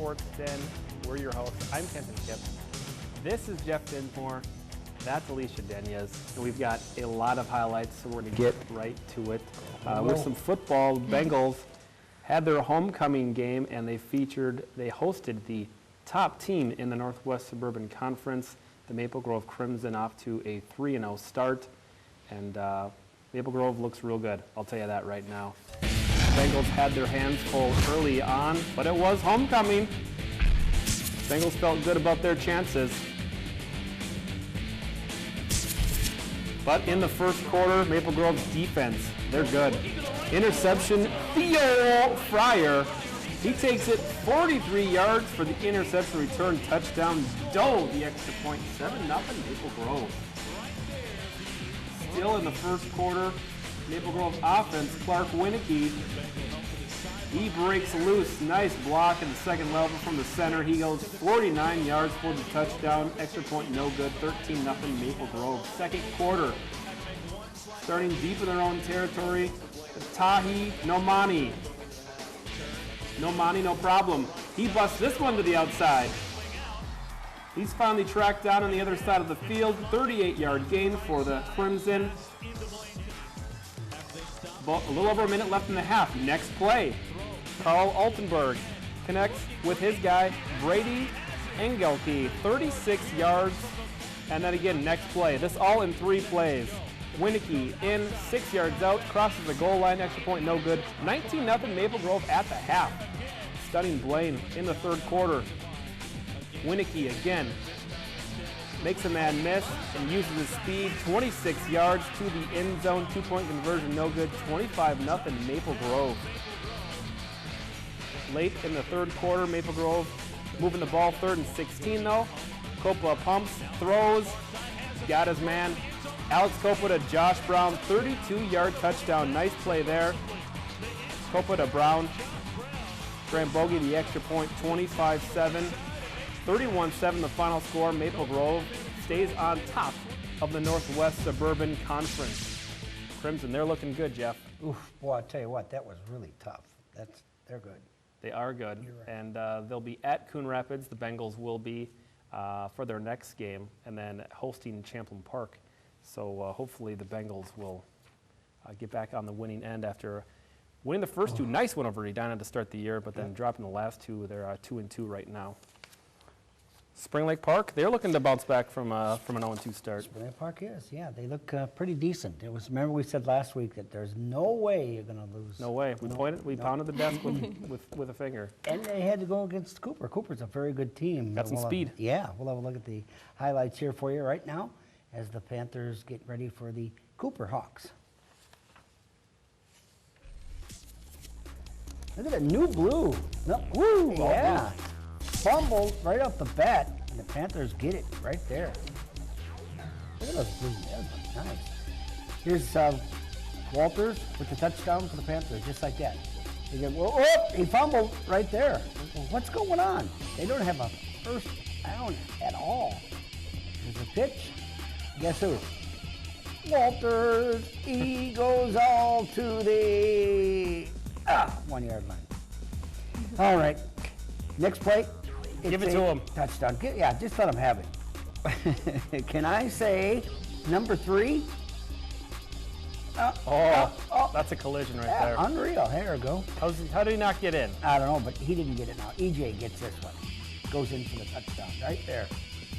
Sports Den. We're your hosts. I'm Kenton Kipp. This is Jeff Dinsmore. That's Alicia Denez. And we've got a lot of highlights, so we're going to get right to it. With some football, Bengals had their homecoming game, and they hosted the top team in the Northwest Suburban Conference, the Maple Grove Crimson, off to a 3-0 start. And Maple Grove looks real good, I'll tell you that right now. Bengals had their hands full early on, but it was homecoming. Bengals felt good about their chances. But in the first quarter, Maple Grove's defense, they're good. Interception, Theo Fryer. He takes it 43 yards for the interception return touchdown. Dove the extra point, 7-0 Maple Grove. Still in the first quarter, Maple Grove's offense, Clark Winicky, he breaks loose. Nice block in the second level from the center. He goes 49 yards for the touchdown. Extra point, no good. 13-0 Maple Grove. Second quarter, starting deep in their own territory, Tahi Nomani. Nomani, no problem. He busts this one to the outside. He's finally tracked down on the other side of the field. 38-yard gain for the Crimson. A little over a minute left in the half. Next play, Carl Altenberg connects with his guy, Brady Engelke, 36 yards. And then again, next play. This all in 3 plays. Winicky in, 6 yards out, crosses the goal line, extra point, no good. 19-0 Maple Grove at the half. Stunning Blaine in the third quarter. Winicky again makes a man miss and uses his speed, 26 yards to the end zone, 2-point conversion, no good, 25-0 Maple Grove. Late in the third quarter, Maple Grove moving the ball 3rd and 16 though. Coppola pumps, throws, got his man. Alex Coppola to Josh Brown, 32-yard touchdown, nice play there. Coppola to Brown, Grant Bogey the extra point, 25-7. 31-7 the final score. Maple Grove stays on top of the Northwest Suburban Conference. Crimson, they're looking good, Jeff. Oof, boy, I'll tell you what, that was really tough. They're good. They are good. You're right. And they'll be at Coon Rapids. The Bengals will be for their next game, and then hosting Champlin Park. So hopefully the Bengals will get back on the winning end after winning the first 2. Nice win over Edina to start the year, but then dropping the last 2. They're 2-2 right now. Spring Lake Park, they're looking to bounce back from an 0-2 start. Spring Lake Park is, yeah. They look pretty decent. Remember we said last week that there's no way you're going to lose. No way. We pounded the desk with a finger. And they had to go against Cooper. Cooper's a very good team. Got some speed. Yeah, we'll have a look at the highlights here for you right now as the Panthers get ready for the Cooper Hawks. Look at that new blue. No, woo, yeah. Fumble right off the bat, and the Panthers get it right there. Look at those blue. That looks nice. Here's Walters with the touchdown for the Panthers, just like that. They get, he fumbled right there. What's going on? They don't have a first down at all. There's a pitch. Guess who? Walters. He goes all to the 1-yard line. All right. Next play. Give it to him. Touchdown. Yeah, just let him have it. Can I say number 3? That's a collision right there. Unreal. Here we go. How did he not get in? I don't know, but he didn't get it now. EJ gets this one. Goes in for the touchdown right there.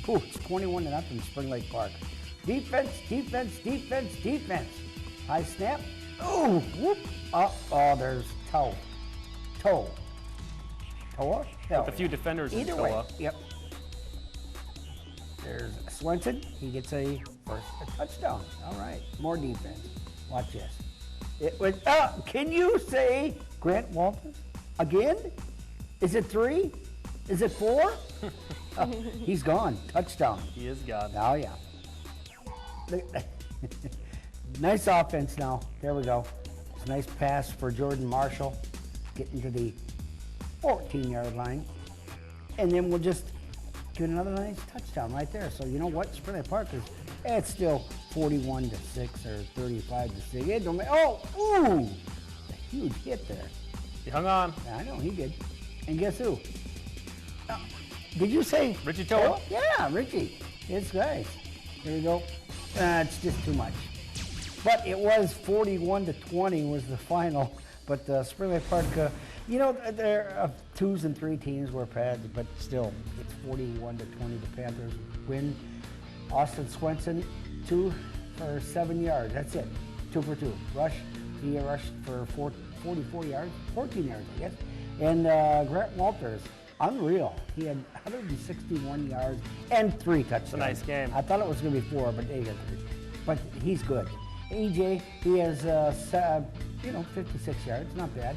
Ooh, it's 21-0 Spring Lake Park. Defense, defense, defense, defense. High snap. Ooh, whoop. There's Toa. With a few defenders in Either Toa. way, yep. There's Swenson. He gets a touchdown. All right, more defense. Watch this. It was. Can you say Grant Walters again? Is it 3? Is it 4? He's gone. Touchdown. He is gone. Oh yeah. Nice offense now. There we go. It's a nice pass for Jordan Marshall, getting to the 14-yard line. And then we'll just get another nice touchdown right there. So you know what? Spring Lake Park is, it's still 41-6 or 35-6. It don't matter. Ooh! A huge hit there. He hung on. I know, he did. And guess who? Did you say? Richie Toa. Yeah, Richie. It's nice. There you go. It's just too much. But it was 41-20 was the final. But Spring Lake Park, there are 2s and 3 teams were pads, but still, it's 41-20. The Panthers win. Austin Swenson, 2 for 7 yards. That's it. 2 for 2. He rushed for 44 yards, 14 yards, I guess. And Grant Walters, unreal. He had 161 yards and 3 touchdowns. It's a nice game. I thought it was going to be 4, but they got 3. But he's good. EJ, he has 56 yards, not bad.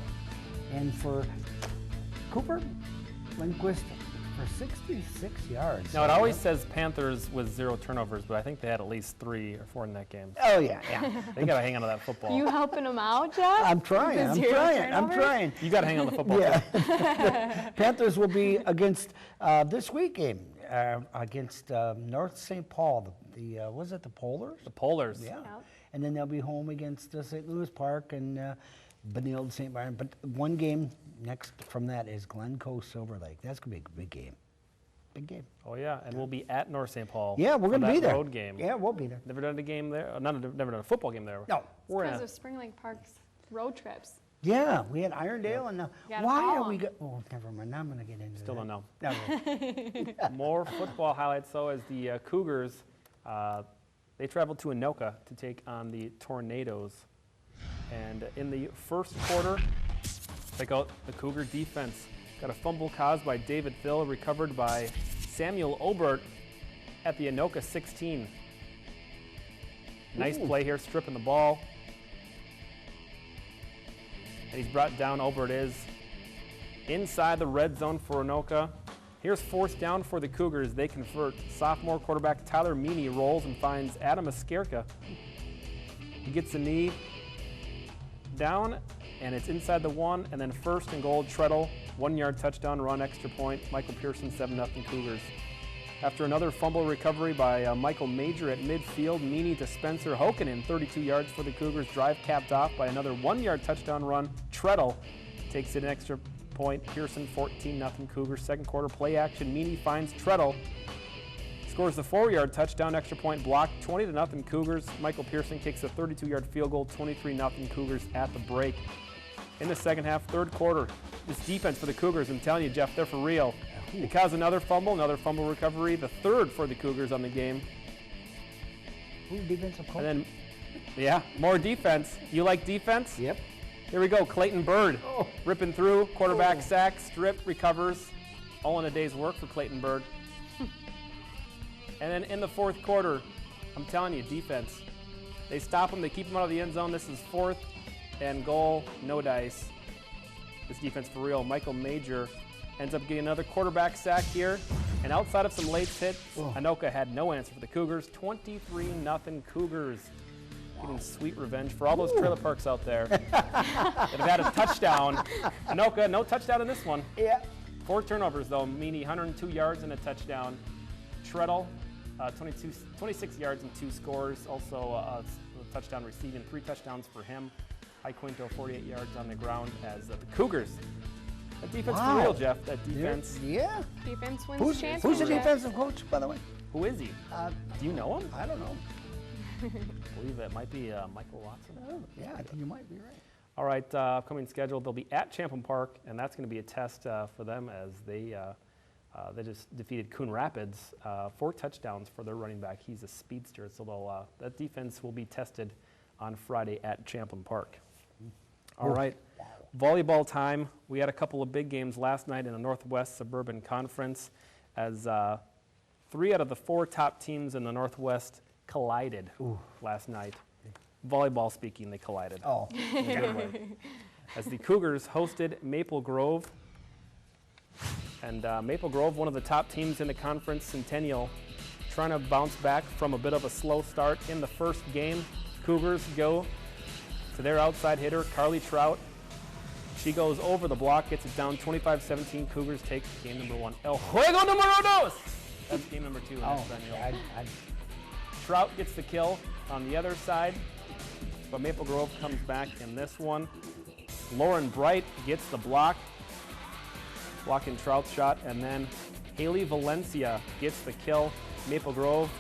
And for Cooper Lindquist, for 66 yards. Now, it always says Panthers with 0 turnovers, but I think they had at least 3 or 4 in that game. Oh, yeah. They got to hang on to that football. You helping them out, Jeff? I'm trying. The I'm zero trying. turnovers? You got to hang on to the football. Yeah. Panthers will be against this week game against North St. Paul. Was it the Polars? The Polars. Yeah. Yep. And then they'll be home against St. Louis Park and Benilde St. Byron. But one game next from that is Glencoe Silver Lake. That's going to be a big game. Big game. Oh, yeah, and we'll be at North St. Paul. Yeah, we're for going to be that there. road game. Yeah, we'll be there. Never done a game there. Never done a football game there. No. We're Because in. of Spring Lake Park's road trips. Yeah, we had Irondale, and gotta why follow are we? 'em. Oh, never mind. Now I'm going to get into Still that. don't know. Never. More football highlights, though, as the Cougars, they traveled to Anoka to take on the Tornadoes. And in the first quarter, check out the Cougar defense. Got a fumble caused by David Thill, recovered by Samuel Obert at the Anoka 16. Nice Ooh. play here, stripping the ball. And he's brought down. Obert is inside the red zone for Anoka. Here's 4th down for the Cougars. They convert. Sophomore quarterback Tyler Meany rolls and finds Adam Askerka. He gets a knee down, and it's inside the 1, and then 1st and goal, Treadle, 1-yard touchdown run, extra point. Michael Pearson, 7-0 Cougars. After another fumble recovery by Michael Major at midfield, Meany to Spencer Hokanen, 32 yards for the Cougars. Drive capped off by another 1-yard touchdown run. Treadle takes it an extra point. Pearson, 14-0 Cougars. Second quarter play action. Meany finds Treadle. Scores the 4-yard touchdown, extra point blocked, 20-0 Cougars. Michael Pearson kicks a 32-yard field goal, 23-0 Cougars at the break. In the second half, third quarter, this defense for the Cougars, I'm telling you, Jeff, they're for real. They cause another fumble recovery, the 3rd for the Cougars on the game. Who's defensive coach? And then, yeah, more defense. You like defense? Yep. Here we go, Clayton Bird, Oh. ripping through, quarterback Oh. sack, strip, recovers. All in a day's work for Clayton Bird. And then in the 4th quarter, I'm telling you, defense. They stop him, they keep him out of the end zone. This is 4th and goal, no dice. This defense for real. Michael Major ends up getting another quarterback sack here. And outside of some late hits, Anoka had no answer for the Cougars. 23-0 Cougars. Getting sweet revenge for all those trailer parks out there that have had a touchdown. Anoka, no touchdown in this one. Yeah. 4 turnovers, though. Meany, 102 yards and a touchdown. Treadle, 26 yards and 2 scores. Also a touchdown receiving, 3 touchdowns for him. Quinto, 48 yards on the ground as the Cougars. That defense for real, Jeff. That defense. Yeah. Defense wins Who's championships. the defensive coach, by the way? Who is he? Do you know him? I don't know. I believe it might be Michael Watson. Oh, yeah, I think you might be right. All right, upcoming schedule. They'll be at Champlin Park, and that's going to be a test for them as they just defeated Coon Rapids. 4 touchdowns for their running back. He's a speedster, so that defense will be tested on Friday at Champlin Park. All right, volleyball time. We had a couple of big games last night in the Northwest Suburban Conference as 3 out of the 4 top teams in the Northwest collided last night. Volleyball speaking, they collided. Oh. In a good way. As the Cougars hosted Maple Grove. And Maple Grove, one of the top teams in the conference, Centennial, trying to bounce back from a bit of a slow start in the first game. Cougars go to their outside hitter, Carly Trout. She goes over the block, gets it down 25-17. Cougars take game number 1. El juego número dos! That's game number 2 in Oh, Centennial. Trout gets the kill on the other side, but Maple Grove comes back in this one. Lauren Bright gets the block, blocking Trout's shot, and then Haley Valencia gets the kill. Maple Grove,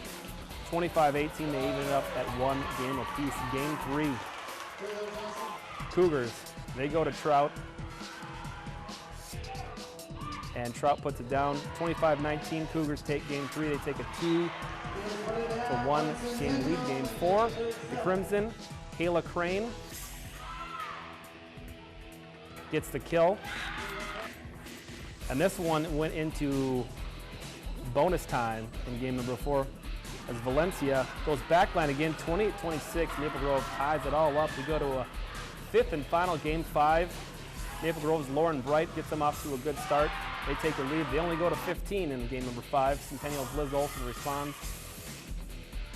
25-18, they even it up at 1 game apiece. Game 3, Cougars, they go to Trout. And Trout puts it down, 25-19. Cougars take game 3. They take a 2-1 game lead. Game 4, the Crimson, Kayla Crane gets the kill. And this one went into bonus time in game number 4 as Valencia goes backline again, 28-26. Maple Grove ties it all up. We go to a 5th and final game 5. Maple Grove's Lauren Bright gets them off to a good start. They take the lead. They only go to 15 in game number 5. Centennial's Liz Olson responds.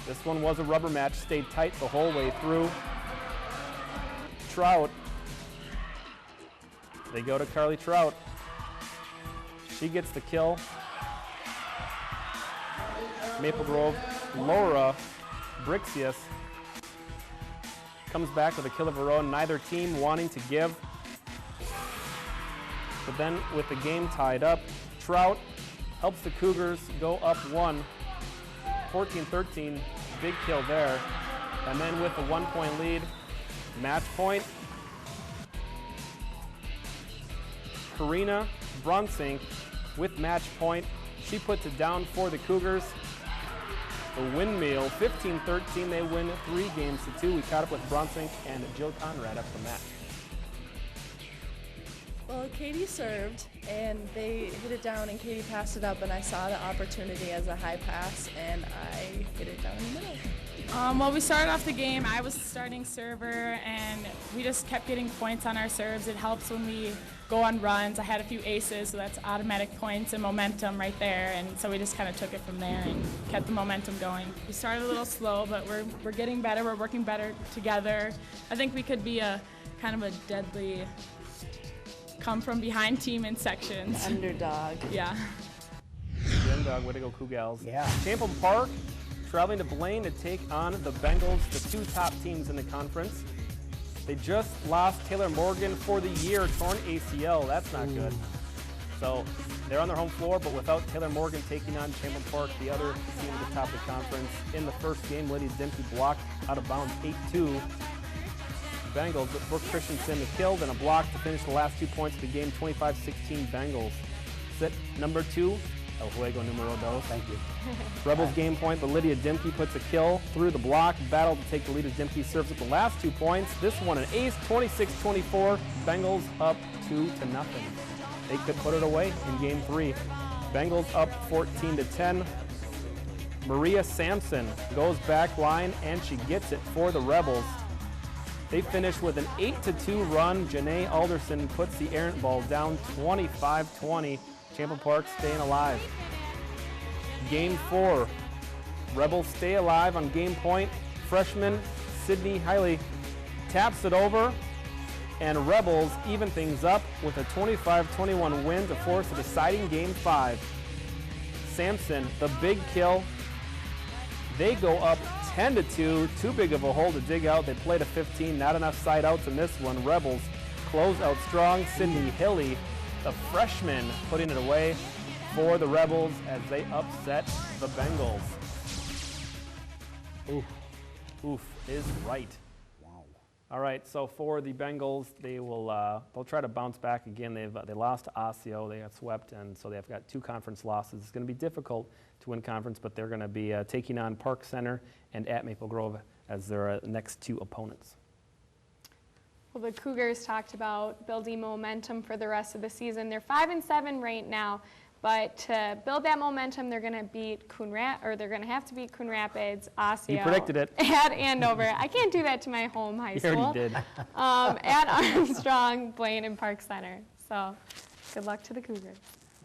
This one was a rubber match, stayed tight the whole way through. Trout, they go to Carly Trout. She gets the kill. Maple Grove, Laura Brixius comes back with a kill of her own, neither team wanting to give. But then with the game tied up, Trout helps the Cougars go up 1, 14-13, big kill there. And then with a 1-point lead, match point, Karina Brunsink with match point. She puts it down for the Cougars. The Windmill, 15-13, they win 3 games to 2. We caught up with Brunsink and Jill Conrad after the match. Well, Katie served, and they hit it down, and Katie passed it up, and I saw the opportunity as a high pass, and I hit it down in the middle. Well, we started off the game. I was the starting server, and we just kept getting points on our serves. It helps when we go on runs. I had a few aces, so that's automatic points and momentum right there, and so we just kind of took it from there and kept the momentum going. We started a little slow, but we're getting better. We're working better together. I think we could be a kind of a deadly come-from-behind team in sections. Underdog. Yeah. The underdog, way to go, Cougals. Yeah. Champlin Park traveling to Blaine to take on the Bengals, the 2 top teams in the conference. They just lost Taylor Morgan for the year, torn ACL. That's not good. So they're on their home floor, but without Taylor Morgan taking on Champlin Park, the other team at the top of the conference. In the first game, Lydia Dempsey blocked out of bounds 8-2. Bengals, but Brooke Christensen the kill, then a block to finish the last 2 points of the game, 25-16 Bengals. Set number 2, El Juego Numero Dos. Thank you. Rebels game point, but Lydia Dimke puts a kill through the block. Battle to take the lead as Dimke serves up the last 2 points. This one an ace, 26-24. Bengals up 2-0. They could put it away in game 3. Bengals up 14-10. Maria Sampson goes back line and she gets it for the Rebels. They finish with an 8-2 run. Janae Alderson puts the errant ball down 25-20. Champlin Park staying alive. Game 4. Rebels stay alive on game point. Freshman Sydney Hiley taps it over, and Rebels even things up with a 25-21 win to force a deciding game 5. Sampson, the big kill. They go up 10-2. Too big of a hole to dig out. They play to 15. Not enough side outs in this one. Rebels close out strong. Sydney Hilly, the freshman, putting it away for the Rebels as they upset the Bengals. Oof. Oof is right. Wow. All right, so for the Bengals, they'll try to bounce back again. They lost to Osseo, they got swept, and so they've got 2 conference losses. It's going to be difficult to win conference, but they're going to be taking on Park Center and at Maple Grove as their next 2 opponents. Well, the Cougars talked about building momentum for the rest of the season. They're 5-7 right now, but to build that momentum, they're going to beat they're going to have to beat Coon Rapids, Osseo. You predicted it. At Andover. I can't do that to my home high You school. already did. At Armstrong, Blaine, and Park Center. So, good luck to the Cougars.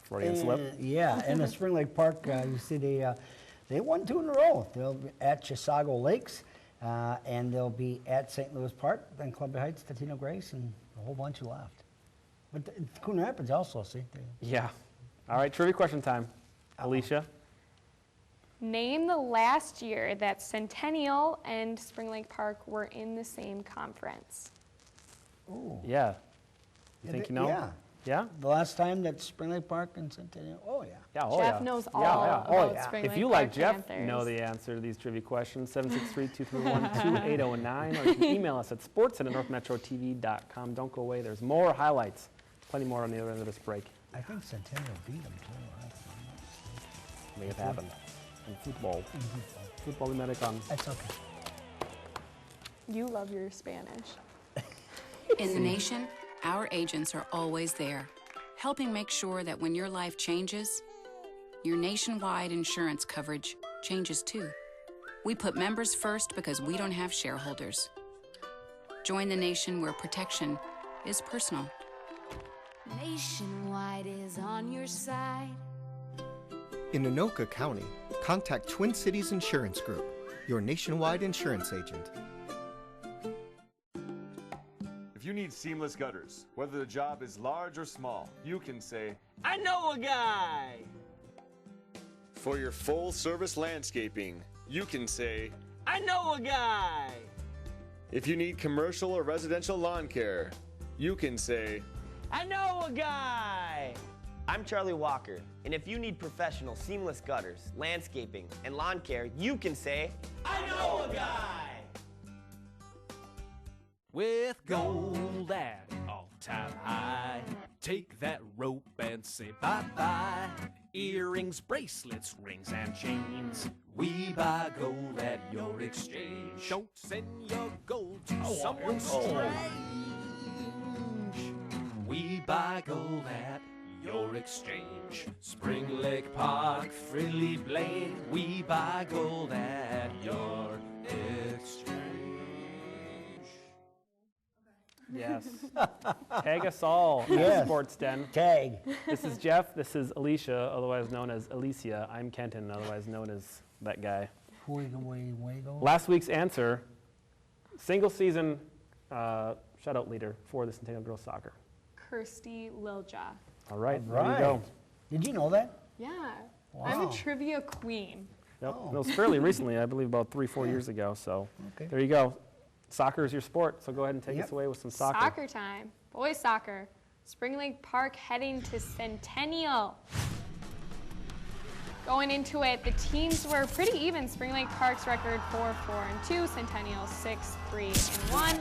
Freudian slip. Yeah, and the Spring Lake Park, you see they won 2 in a row. They'll be at Chisago Lakes, and they'll be at St. Louis Park, then Columbia Heights, Totino Grace, and a whole bunch left. But Coon Rapids also, see? Yeah. All right, trivia question time. Alicia? Name the last year that Centennial and Spring Lake Park were in the same conference. Ooh. Yeah. You think you know? Yeah. Yeah? The last time that Spring Lake Park and Centennial, oh yeah. Yeah, oh Jeff yeah. knows Yeah, all yeah. about yeah. Spring If Lake you Park like Jeff Panthers. know the answer to these trivia questions, 763-231-2809, or you can email us at sports@northmetrotv.com. Don't go away. There's more highlights. Plenty more on the other end of this break. I think Centennial beat them too. Make it happen. In football. Football Americans. That's okay. You love your Spanish. In the nation, our agents are always there, helping make sure that when your life changes, your nationwide insurance coverage changes too. We put members first because we don't have shareholders. Join the nation where protection is personal. Nationwide is on your side. In Anoka County, contact Twin Cities Insurance Group, your nationwide insurance agent. If you need seamless gutters, whether the job is large or small, you can say, I know a guy! for your full service landscaping, you can say, I know a guy! if you need commercial or residential lawn care, you can say, I know a guy! I'm Charlie Walker, and if you need professional seamless gutters, landscaping, and lawn care, you can say, I know a guy! With gold at an all-time high, take that rope and say bye-bye. Earrings, bracelets, rings, and chains. We buy gold at your exchange. Don't send your gold to someone strange. We buy gold at your exchange. Spring Lake Park, Frilly Blaine. We buy gold at your exchange. Yes. Tag us all at Yes. Sports Den. Tag. This is Jeff. This is Alicia, otherwise known as Alicia. I'm Kenton, otherwise known as that guy. Wiggle. Last week's answer, single season shutout leader for the Centennial Girls Soccer. Kirsty Lilja. All right, All there you right. go. Did you know that? Yeah. I'm Wow. a trivia queen. Yep. Oh. It was fairly recently, I believe about 3-4 years ago, so Okay. there you go. Soccer is your sport, so go ahead and take Yep. us away with some soccer. Soccer time. Boys soccer. Spring Lake Park heading to Centennial. Going into it, the teams were pretty even. Spring Lake Park's record 4-4-2, Centennial 6-3-1.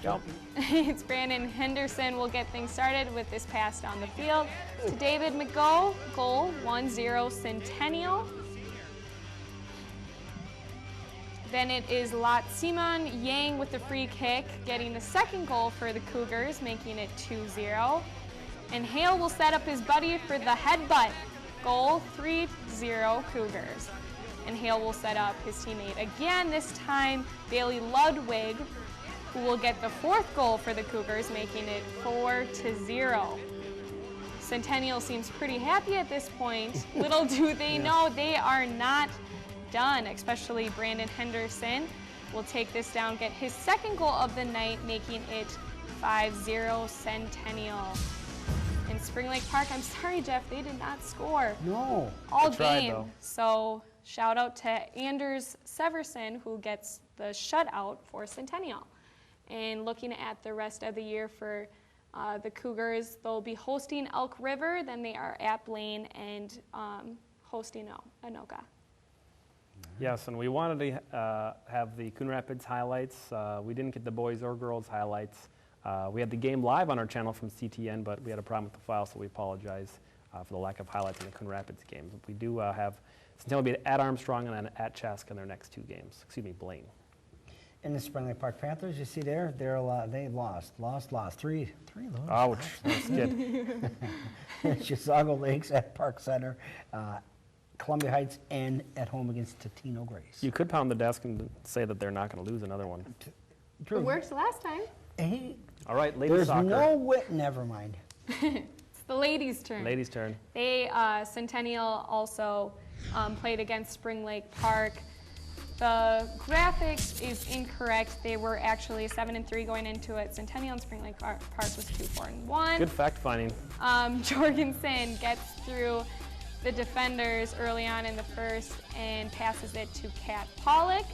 Jump. It's Brandon Henderson will get things started with this pass down the field to David McGough, goal 1-0 Centennial. Then it is Lot Simon Yang with the free kick, getting the second goal for the Cougars, making it 2-0. And Hale will set up his buddy for the headbutt, goal 3-0 Cougars. And Hale will set up his teammate again, this time Bailey Ludwig, who will get the fourth goal for the Cougars, making it 4-0. Centennial seems pretty happy at this point. Little do they know they are not done, especially Brandon Henderson will take this down, get his second goal of the night, making it 5-0 Centennial. In Spring Lake Park, I'm sorry, Jeff, they did not score No. all They tried, game. though. So shout out to Anders Severson, who gets the shutout for Centennial. And looking at the rest of the year for the Cougars, they'll be hosting Elk River, then they are at Blaine and hosting Anoka. Yes, and we wanted to have the Coon Rapids highlights. We didn't get the boys or girls highlights. We had the game live on our channel from CTN, but we had a problem with the file, so we apologize for the lack of highlights in the Coon Rapids games. We do have Centennial be at Armstrong and then at Chaska in their next two games. Excuse me, Blaine. In the Spring Lake Park Panthers, you see there, they lost. Three losses. Ouch, that's good. Chisago Lakes at Park Center, Columbia Heights, and at home against Totino Grace. You could pound the desk and say that they're not going to lose another one. True. It worked last time. Hey, All right, ladies there's soccer. no wit. Never mind. It's the ladies' turn. Ladies' turn. They, Centennial also played against Spring Lake Park. The graphics is incorrect. They were actually 7-3 going into it. Centennial and Spring Lake Park was 2-4-1. Good fact finding. Jorgensen gets through the defenders early on in the first and passes it to Kat Pollock.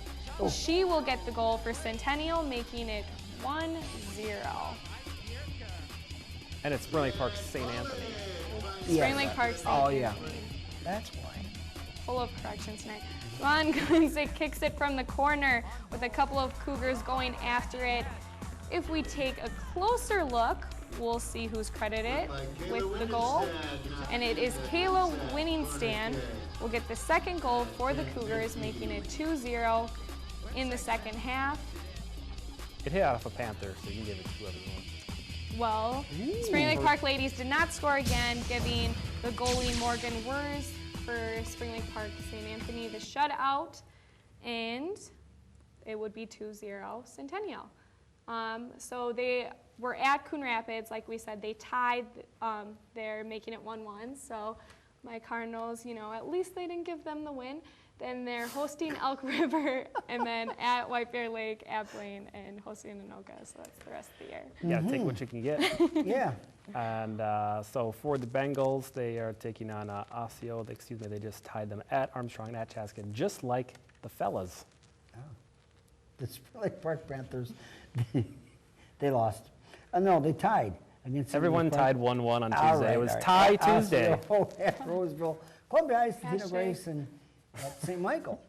She will get the goal for Centennial, making it 1-0. And it's Spring Lake Park St. Anthony. Spring Lake Park St. Oh, yeah. Anthony. That's why. Full of corrections tonight. Ron Gunzik kicks it from the corner with a couple of Cougars going after it. If we take a closer look, we'll see who's credited with the goal. And it is Kayla Winningstan will get the second goal for the Cougars, making it 2-0 in the second half. It hit out of a Panther, so you can give it to whoever you want. Well, Spring Lake Park ladies did not score again, giving the goalie Morgan Wurz for Spring Lake Park St. Anthony the shutout, and it would be 2-0 Centennial. So they were at Coon Rapids, like we said, they tied there, making it 1-1. So my Cardinals, at least they didn't give them the win. Then they're hosting Elk River, and then at White Bear Lake, at Blaine, and hosting Anoka. So that's the rest of the year. You gotta take what you can get. Yeah. And so for the Bengals, they are taking on Osseo. They just tied them at Armstrong and at Chaska, just like the fellas. Oh. The Spring Lake Park Panthers, they lost. No, they tied against. Everyone tied 1-1 on Tuesday. Right, it was tie Tuesday. Osseo at Roseville. Columbia Ice, Dina Grace, and at St. Michael.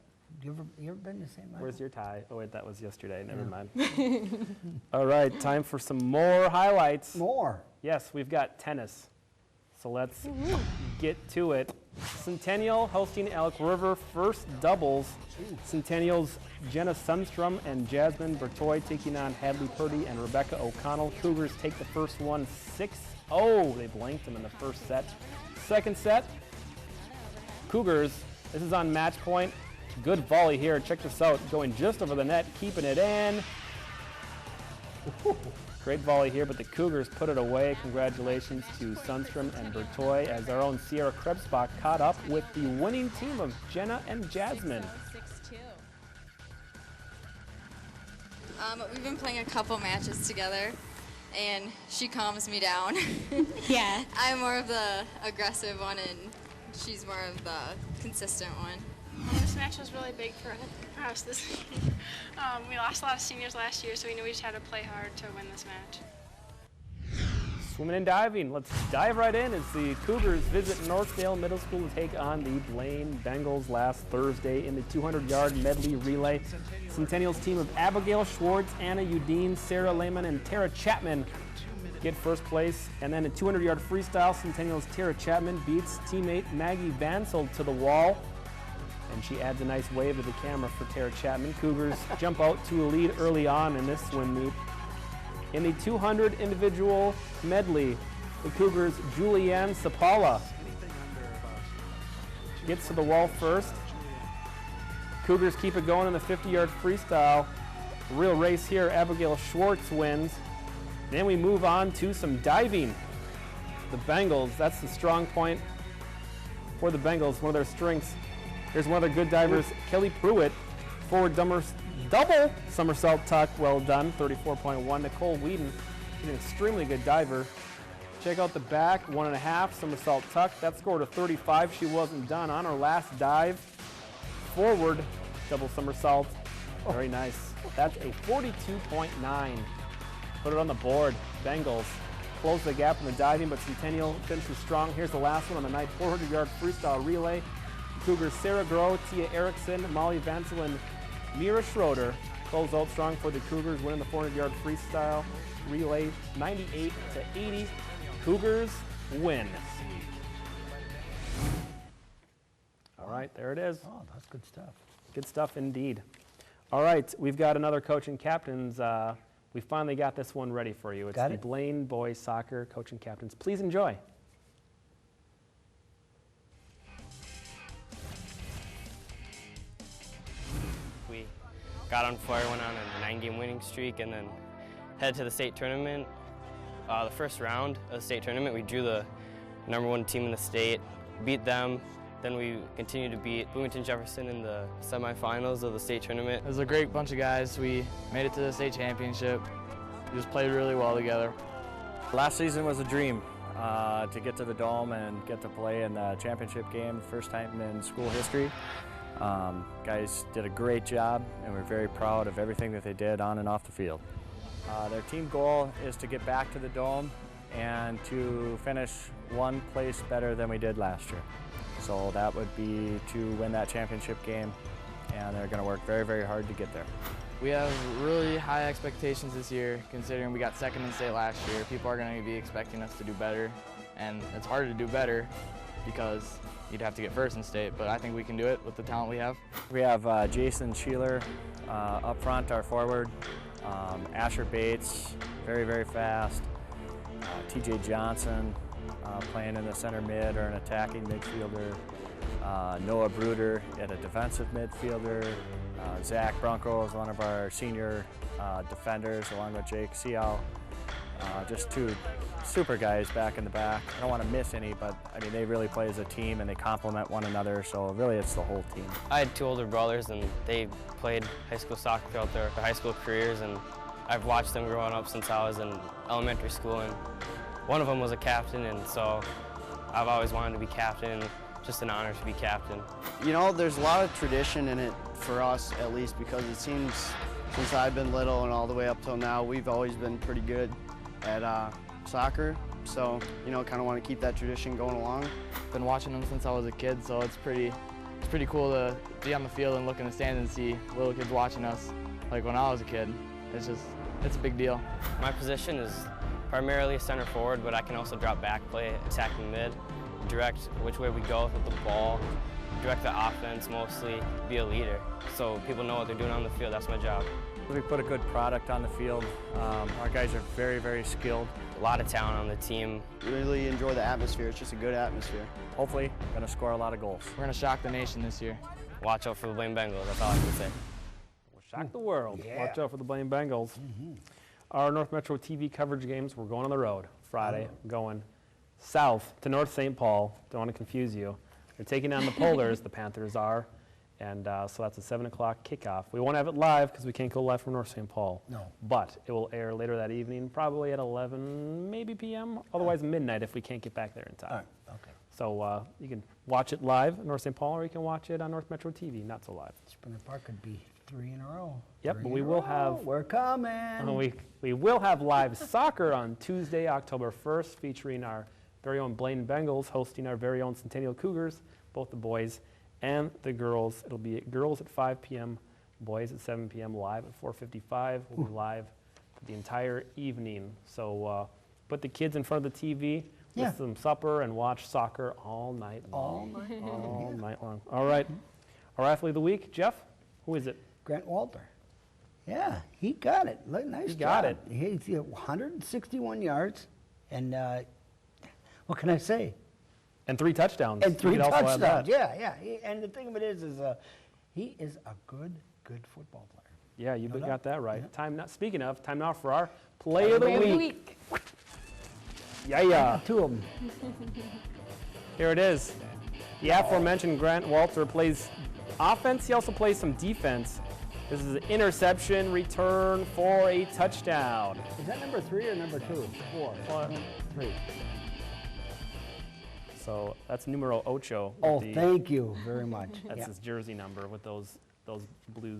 You ever been to St. Michael? Where's your tie? Oh wait, that was yesterday. Never mind. All right, time for some more highlights. More. Yes, we've got tennis. So let's get to it. Centennial hosting Elk River, first doubles. Centennial's Jenna Sundstrom and Jasmine Bertoy taking on Hadley Purdy and Rebecca O'Connell. Cougars take the first one 6-0. They blanked them in the first set. Second set, Cougars, this is on match point. Good volley here. Check this out. Going just over the net, keeping it in. Great volley here, but the Cougars put it away. Congratulations to Sundstrom and Bertoy as our own Sierra Krebsbach caught up with the winning team of Jenna and Jasmine. We've been playing a couple matches together, and she calms me down. Yeah. I'm more of the aggressive one, and she's more of the consistent one. Well, this match was really big for us this year. We lost a lot of seniors last year, so we knew we just had to play hard to win this match. Swimming and diving. Let's dive right in as the Cougars visit Northdale Middle School to take on the Blaine Bengals last Thursday in the 200-yard medley relay. Centennial's team of Abigail Schwartz, Anna Udine, Sarah Lehman, and Tara Chapman get first place. And then in 200-yard freestyle, Centennial's Tara Chapman beats teammate Maggie Vansel to the wall. And she adds a nice wave to the camera for Tara Chapman. Cougars jump out to a lead early on in this swim meet. In the 200 individual medley, the Cougars' Julianne Sapala gets to the wall first. Cougars keep it going in the 50-yard freestyle. Real race here. Abigail Schwartz wins. Then we move on to some diving. The Bengals, that's the strong point for the Bengals, one of their strengths. Here's one of their good divers, Kelly Pruitt, forward double somersault tuck, well done, 34.1. Nicole Whedon, an extremely good diver. Check out the back, 1.5 somersault tuck. That scored a 35. She wasn't done on her last dive. Forward double somersault, very nice. That's a 42.9. Put it on the board. Bengals close the gap in the diving, but Centennial finishes strong. Here's the last one on the night, 400-yard freestyle relay. Cougars Sarah Groh, Tia Erickson, Molly Vansel, and Mira Schroeder close out strong for the Cougars, winning the 400-yard freestyle relay 98-80. Cougars win. All right, there it is. Oh, that's good stuff. Good stuff indeed. All right, we've got another coach and captains. We finally got this one ready for you. It's the Blaine Boys Soccer coach and captains. Please enjoy. We got on fire, went on a 9-game winning streak, and then headed to the state tournament. The first round of the state tournament, we drew the #1 team in the state, beat them. Then we continued to beat Bloomington Jefferson in the semifinals of the state tournament. It was a great bunch of guys. We made it to the state championship. We just played really well together. Last season was a dream to get to the Dome and get to play in the championship game, first time in school history. Guys did a great job, and we're very proud of everything that they did on and off the field. Their team goal is to get back to the Dome and to finish one place better than we did last year. So that would be to win that championship game, and they're going to work very, very hard to get there. We have really high expectations this year, considering we got second in state last year. People are going to be expecting us to do better, and it's hard to do better because you'd have to get first in state, but I think we can do it with the talent we have. We have Jason Sheeler up front, our forward, Asher Bates, very, very fast, TJ Johnson playing in the center mid or an attacking midfielder, Noah Bruder at a defensive midfielder, Zach Bronco is one of our senior defenders along with Jake Seow. Just two super guys back in the back. I don't want to miss any, but I mean, they really play as a team and they complement one another, so really it's the whole team. I had 2 older brothers, and they played high school soccer throughout their high school careers, and I've watched them growing up since I was in elementary school, and one of them was a captain, and so I've always wanted to be captain, and just an honor to be captain. You know, there's a lot of tradition in it for us, at least, because it seems since I've been little and all the way up till now, we've always been pretty good at soccer. So, you know, kind of want to keep that tradition going along. Been watching them since I was a kid, so it's pretty cool to be on the field and look in the stands and see little kids watching us like when I was a kid. It's a big deal. My position is primarily a center forward, but I can also drop back, play attacking mid, direct which way we go with the ball, direct the offense mostly, be a leader. So people know what they're doing on the field. That's my job. We put a good product on the field. Our guys are very, very skilled. A lot of talent on the team. Really enjoy the atmosphere. It's just a good atmosphere. Hopefully, going to score a lot of goals. We're going to shock the nation this year. Watch out for the Blaine Bengals. That's all I can say. We'll shock the world. Yeah. Watch out for the Blaine Bengals. Our North Metro TV coverage games, we're going on the road Friday. Going south to North St. Paul. Don't want to confuse you. They're taking on the Polars, the Panthers are. And so that's a 7 o'clock kickoff. We won't have it live because we can't go live from North St. Paul. No. But it will air later that evening, probably at 11, maybe p.m., otherwise midnight if we can't get back there in time. All right, okay. So you can watch it live at North St. Paul, or you can watch it on North Metro TV, not so live. Springer Park could be 3 in a row. Yep, but we will have... We're coming. We will have live soccer on Tuesday, October 1st, featuring our very own Blaine Bengals hosting our very own Centennial Cougars, both the boys and the girls. It'll be girls at 5 p.m., boys at 7 p.m., live at 4:55. We'll be live for the entire evening. So put the kids in front of the TV, with some supper, and watch soccer all night long. All night All night long. All right. Our athlete of the week, Jeff, who is it? Grant Walter. Yeah, he got it. Nice He got job. He's 161 yards, and what can I say? And 3 touchdowns. And 3 You could also add touchdowns. that. Yeah. And the thing of it is he is a good football player. Yeah, you No doubt. got that right. Speaking of, time now for our play of the week. Yeah. 2 of them. Here it is. The aforementioned Grant Walter plays offense. He also plays some defense. This is an interception return for a touchdown. Is that number 3 or number 2? 4. 3. So that's numero ocho. Oh, thank you very much. That's Yeah. his jersey number with those blues